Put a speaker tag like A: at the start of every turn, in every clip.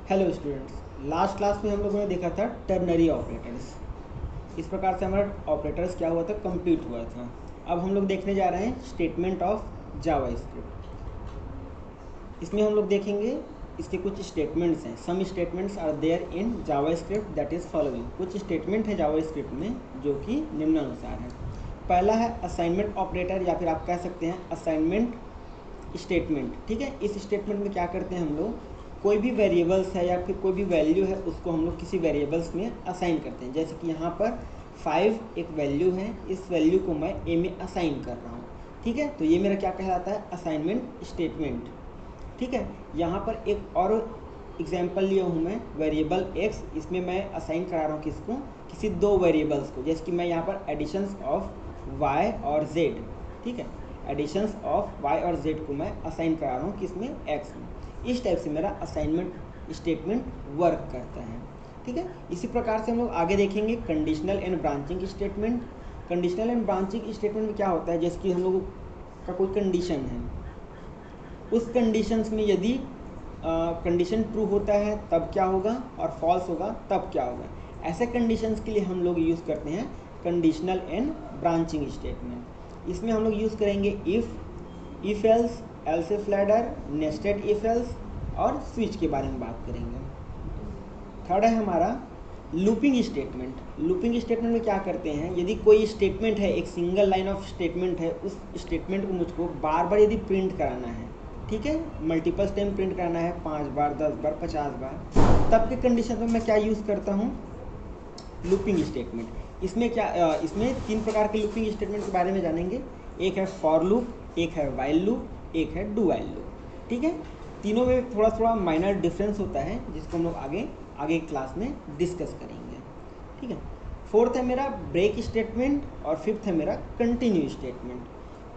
A: Hello students, last class में हम लोगों ने देखा था टर्नरी ऑपरेटर्स। इस प्रकार से हमारा ऑपरेटर्स क्या हुआ था, कंप्लीट हुआ था। अब हम लोग देखने जा रहे हैं स्टेटमेंट ऑफ जावास्क्रिप्ट। इसमें हम लोग देखेंगे इसके कुछ स्टेटमेंट्स हैं। Some statements are there in JavaScript that is following. कुछ स्टेटमेंट है जावास्क्रिप्ट में जो कि निम्नानुसार है। पहला है असाइनमेंट ऑपरेटर, या फिर आप कह सकते हैं असाइनमेंट स्टेटमेंट। ठीक है, इस स्टेटमेंट में क्या करते हैं हम लोग, कोई भी वेरिएबल्स है या फिर कोई भी वैल्यू है उसको हम लोग किसी वेरिएबल्स में असाइन करते हैं। जैसे कि यहाँ पर 5 एक वैल्यू है, इस वैल्यू को मैं ए में असाइन कर रहा हूँ। ठीक है, तो ये मेरा क्या कहलाता है, असाइनमेंट स्टेटमेंट। ठीक है, यहाँ पर एक और एग्जाम्पल लिया हूँ मैं, वेरिएबल एक्स। इसमें मैं असाइन करा रहा हूँ किसको, किसी दो वेरिएबल्स को। जैसे कि मैं यहाँ पर एडिशंस ऑफ वाई और जेड, ठीक है, एडिशंस ऑफ वाई और जेड को मैं असाइन करा रहा हूँ किसमें, एक्स में। इस टाइप से मेरा असाइनमेंट स्टेटमेंट वर्क करता है। ठीक है, इसी प्रकार से हम लोग आगे देखेंगे conditional and branching statement. Conditional and branching statement में क्या होता है, जैसे कि हम लोग का कोई कंडीशन है, उस कंडीशंस में यदि कंडीशन ट्रू होता है तब क्या होगा, और फॉल्स होगा तब क्या होगा। ऐसे कंडीशंस के लिए हम लोग यूज़ करते हैं कंडीशनल एंड ब्रांचिंग स्टेटमेंट। इसमें हम लोग यूज़ करेंगे if else, else if ladder, nested if else और स्विच के बारे में बात करेंगे। थर्ड है हमारा लूपिंग स्टेटमेंट। लूपिंग स्टेटमेंट में क्या करते हैं, यदि कोई स्टेटमेंट है, एक सिंगल लाइन ऑफ स्टेटमेंट है, उस स्टेटमेंट को मुझको बार बार यदि प्रिंट कराना है, ठीक है, मल्टीपल टाइम प्रिंट कराना है, 5 बार, 10 बार, 50 बार, तब के कंडीशन में मैं क्या यूज़ करता हूँ, लूपिंग स्टेटमेंट। इसमें क्या इसमें 3 प्रकार के लूपिंग स्टेटमेंट के बारे में जानेंगे। एक है फॉर लूप, एक है वाइल लूप, एक है डू वाइल लूप। ठीक है, तीनों में थोड़ा थोड़ा माइनर डिफरेंस होता है जिसको हम लोग आगे क्लास में डिस्कस करेंगे। ठीक है, फोर्थ है मेरा ब्रेक स्टेटमेंट और फिफ्थ है मेरा कंटिन्यू स्टेटमेंट।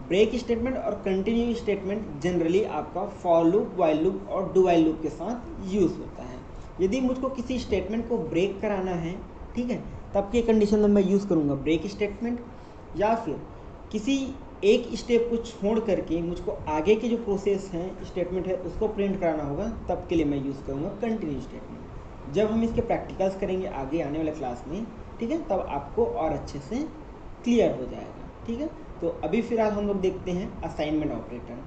A: ब्रेक स्टेटमेंट और कंटिन्यू स्टेटमेंट जनरली आपका फॉर लूप, वाइल लूप और डू वाइल लूप के साथ यूज़ होता है। यदि मुझको किसी स्टेटमेंट को ब्रेक कराना है, ठीक है, तब के कंडीशन में मैं यूज़ करूँगा ब्रेक स्टेटमेंट। या फिर किसी एक स्टेप को छोड़ करके मुझको आगे के जो प्रोसेस है, स्टेटमेंट है, उसको प्रिंट कराना होगा, तब के लिए मैं यूज़ करूँगा कंटिन्यू स्टेटमेंट। जब हम इसके प्रैक्टिकल्स करेंगे आगे आने वाले क्लास में, ठीक है, तब आपको और अच्छे से क्लियर हो जाएगा। ठीक है, तो अभी फ़िलहाल हम लोग देखते हैं असाइनमेंट ऑपरेटर।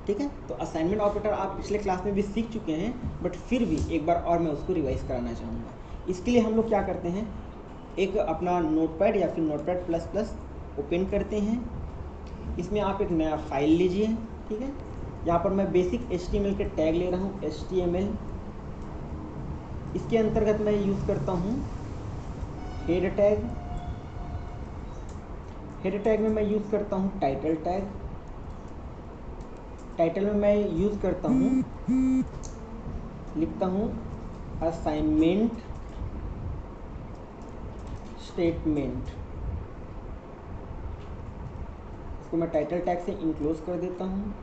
A: ठीक है, तो असाइनमेंट ऑपरेटर आप पिछले क्लास में भी सीख चुके हैं, बट फिर भी एक बार और मैं उसको रिवाइज कराना चाहूँगा। इसके लिए हम लोग क्या करते हैं, एक अपना नोटपैड या फिर नोटपैड प्लस प्लस ओपन करते हैं। इसमें आप एक नया फाइल लीजिए। ठीक है, यहाँ पर मैं बेसिक HTML के टैग ले रहा हूँ, HTML। इसके अंतर्गत मैं यूज़ करता हूँ हेड टैग। हेड टैग में मैं यूज़ करता हूँ टाइटल टैग। टाइटल में मैं यूज़ करता हूँ, लिखता हूँ असाइनमेंट स्टेटमेंट। इसको मैं टाइटल टैग से इनक्लोज कर देता हूँ।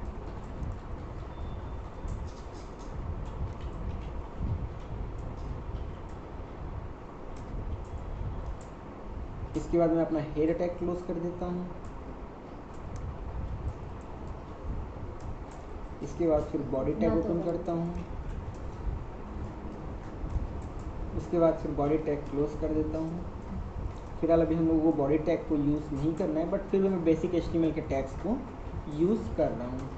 A: इसके बाद मैं अपना हेड टैग क्लोज कर देता हूँ। इसके बाद फिर बॉडी टैग ओपन करता हूँ। उसके बाद फिर बॉडी टैग क्लोज कर देता हूँ। फिलहाल अभी हम लोगों को बॉडी टैग को यूज़ नहीं करना है, बट फिर भी मैं बेसिक HTML के टैग्स को यूज़ कर रहा हूँ।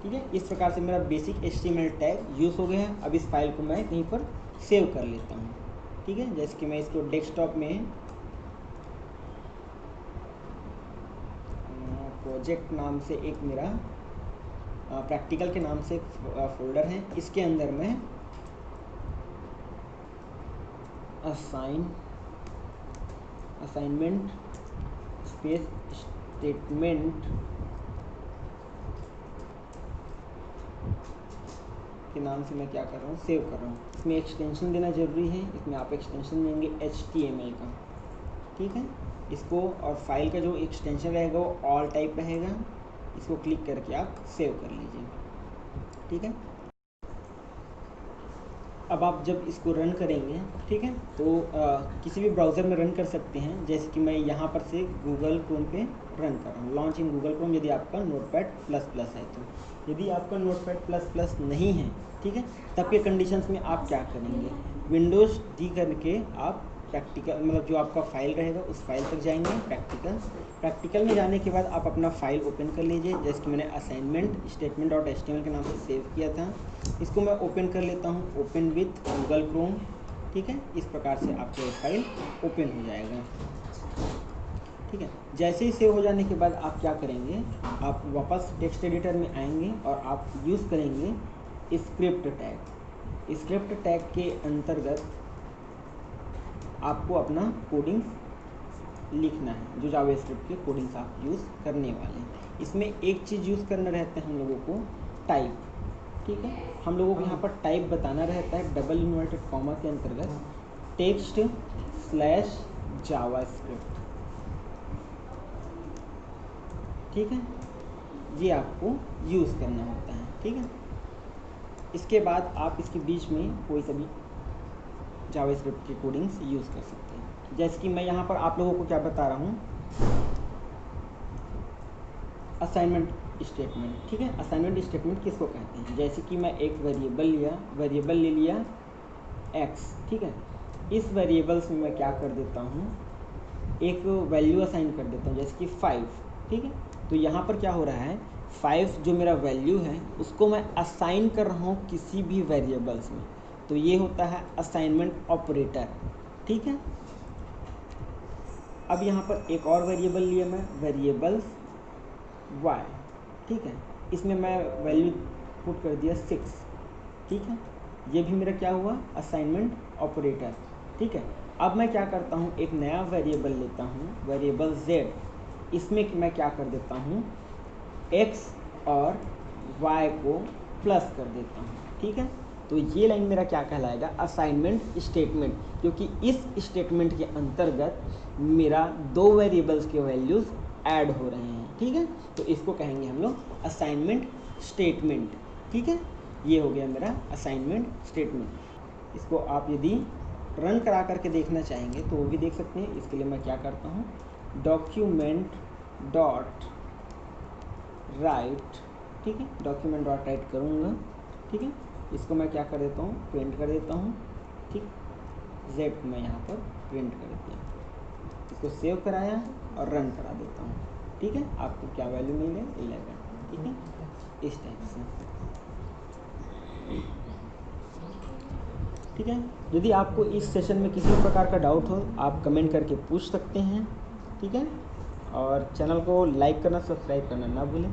A: ठीक है, इस प्रकार से मेरा बेसिक HTML टैग यूज़ हो गया है। अब इस फाइल को मैं कहीं पर सेव कर लेता हूँ। ठीक है, जैसे कि मैं इसको डेस्कटॉप में प्रोजेक्ट नाम से एक मेरा प्रैक्टिकल के नाम से एक फोल्डर है, इसके अंदर मैं असाइनमेंट स्पेस स्टेटमेंट के नाम से मैं क्या कर रहा हूँ, सेव कर रहा हूँ। इसमें एक्सटेंशन देना जरूरी है। इसमें आप एक्सटेंशन देंगे HTML का। ठीक है, इसको और फाइल का जो एक्सटेंशन रहेगा वो ऑल टाइप रहेगा। इसको क्लिक करके आप सेव कर लीजिए। ठीक है, अब आप जब इसको रन करेंगे, ठीक है, तो किसी भी ब्राउज़र में रन कर सकते हैं। जैसे कि मैं यहाँ पर से गूगल क्रोम पे रन कर रहा हूँ, लॉन्च इन गूगल क्रोम, यदि आपका नोटपैड प्लस प्लस है तो। यदि आपका नोटपैड प्लस प्लस नहीं है, ठीक है, तब के कंडीशंस में आप क्या करेंगे, विंडोज़ डी करके आप प्रैक्टिकल, मतलब जो आपका फाइल रहेगा उस फाइल तक जाएंगे, प्रैक्टिकल में जाने के बाद आप अपना फाइल ओपन कर लीजिए। जैसे कि मैंने असाइनमेंट स्टेटमेंट डॉट HTML के नाम से सेव किया था, इसको मैं ओपन कर लेता हूँ, ओपन विथ गूगल क्रोम, ठीक है। इस प्रकार से आपका ये फाइल ओपन हो जाएगा, ठीक है। जैसे ही सेव हो जाने के बाद आप क्या करेंगे, आप वापस टेक्स्ट एडिटर में आएंगे और आप यूज़ करेंगे स्क्रिप्ट टैग। स्क्रिप्ट टैग के अंतर्गत आपको अपना कोडिंग्स लिखना है, जो जावास्क्रिप्ट के कोडिंग्स आप यूज़ करने वाले हैं। इसमें एक चीज़ यूज़ करना रहता है हम लोगों को, टाइप, ठीक है। हम लोगों को यहाँ पर टाइप बताना रहता है डबल इन्वर्टेड कॉमा के अंतर्गत टेक्स्ट स्लैश जावास्क्रिप्ट, ठीक है, ये आपको यूज़ करना होता है, ठीक है। इसके बाद आप इसके बीच में कोई सा भी जावास्क्रिप्ट की कोडिंग्स यूज़ कर सकते हैं। जैसे कि मैं यहाँ पर आप लोगों को क्या बता रहा हूँ, असाइनमेंट स्टेटमेंट, ठीक है। असाइनमेंट स्टेटमेंट किसको कहते हैं, जैसे कि मैं एक वेरिएबल ले लिया x, ठीक है। इस वेरिएबल्स में मैं क्या कर देता हूँ, एक वैल्यू असाइन कर देता हूँ, जैसे कि 5, ठीक है। तो यहाँ पर क्या हो रहा है, 5 जो मेरा वैल्यू है उसको मैं असाइन कर रहा हूँ किसी भी वेरिएबल्स में, तो ये होता है असाइनमेंट ऑपरेटर, ठीक है। अब यहाँ पर एक और वेरिएबल लिया मैं, वेरिएबल्स y, ठीक है। इसमें मैं वैल्यू पुट कर दिया 6, ठीक है। ये भी मेरा क्या हुआ, असाइनमेंट ऑपरेटर, ठीक है। अब मैं क्या करता हूँ, एक नया वेरिएबल लेता हूँ, वेरिएबल z, इसमें मैं क्या कर देता हूँ, x और y को प्लस कर देता हूँ, ठीक है। तो ये लाइन मेरा क्या कहलाएगा, असाइनमेंट स्टेटमेंट, क्योंकि इस स्टेटमेंट के अंतर्गत मेरा दो वेरिएबल्स के वैल्यूज़ ऐड हो रहे हैं, ठीक है। तो इसको कहेंगे हम लोग असाइनमेंट स्टेटमेंट, ठीक है। ये हो गया मेरा असाइनमेंट स्टेटमेंट। इसको आप यदि रन करा करके देखना चाहेंगे तो वो भी देख सकते हैं। इसके लिए मैं क्या करता हूँ, डॉक्यूमेंट डॉट राइट, ठीक है, डॉक्यूमेंट डॉट राइट करूँगा, ठीक है। इसको मैं क्या कर देता हूँ, प्रिंट कर देता हूँ, ठीक, z को मैं यहाँ पर प्रिंट कर दिया, इसको सेव कराया और रन करा देता हूँ, ठीक है। आपको क्या वैल्यू मिल गई, 11, ठीक है, इस टाइप से, ठीक है। यदि आपको इस सेशन में किसी भी प्रकार का डाउट हो आप कमेंट करके पूछ सकते हैं, ठीक है। और चैनल को लाइक करना, सब्सक्राइब करना ना भूलें।